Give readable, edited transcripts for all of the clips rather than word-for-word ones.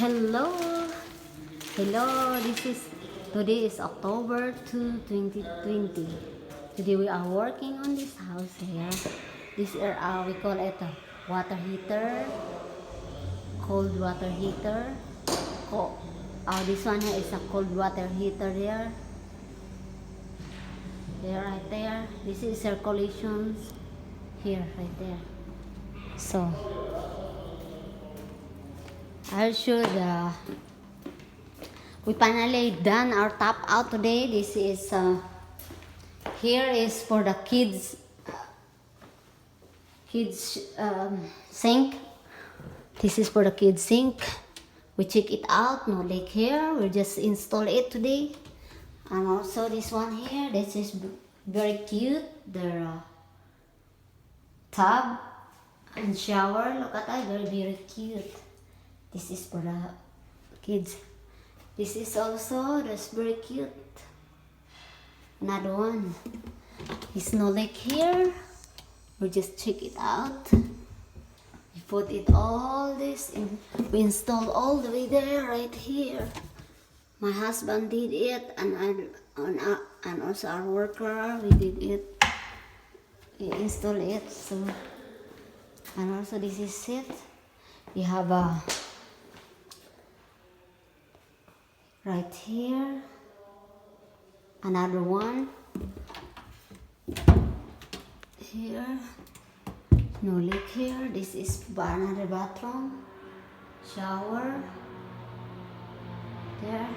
Hello, hello. Today is October 2, 2020. Today we are working on this house here. This is we call it a water heater, cold water heater. This one here is a cold water heater there. There, right there. This is circulations here, right there. So I'll show we finally done our top out today. This is here is for the kids sink. This is for the kids sink. We check it out, no leak here. We just install it today. And also this one here, this is very cute. The tub and shower. Look at that, very cute. This is for the kids. This is also that's very cute. Another one. It's no leak here. We just check it out. We put it all this in. We installed all the way there, right here. My husband did it, and also our worker, we did it. We installed it. So, and also this is it. We have a right here, another one here, no leak here. This is another bathroom, shower there.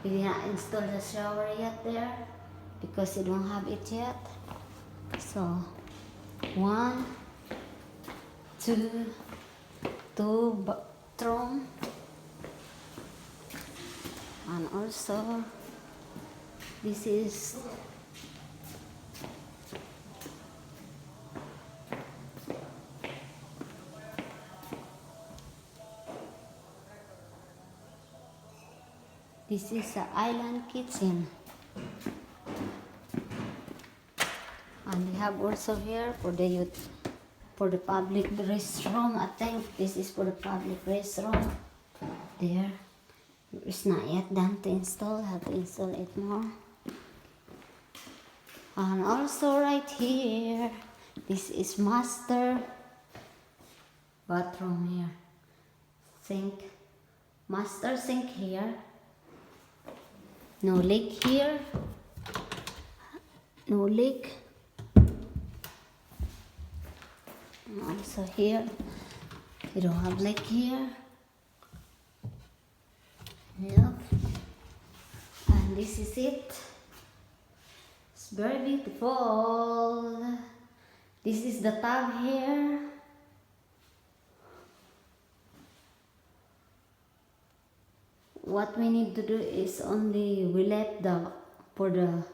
We did not install the shower yet there because we don't have it yet. So 1, 2 bathroom. And also this is an island kitchen, and we have also here for the youth, for the public restroom. I think this is for the public restroom there. It's not yet done to install. Have to install it more. And also right here, this is master bathroom here. Sink, master sink here. No leak here. No leak. And also here, you don't have leak here. Yep. And this is it. It's very beautiful. This is the tub here. What we need to do is only we let for the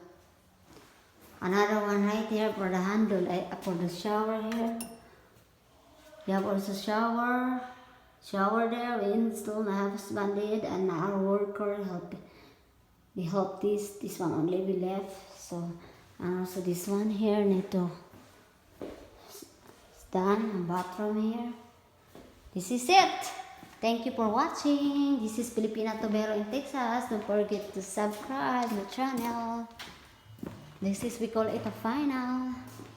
another one right here for the handle for the shower here. You have also shower there. We installed, my husband did, and our worker helped. We helped this one only we left. So, and also this one here need to it's done. A bathroom here. This is it. Thank you for watching. This is Filipina Tobero in Texas. Don't forget to subscribe my channel. This is, we call it a final.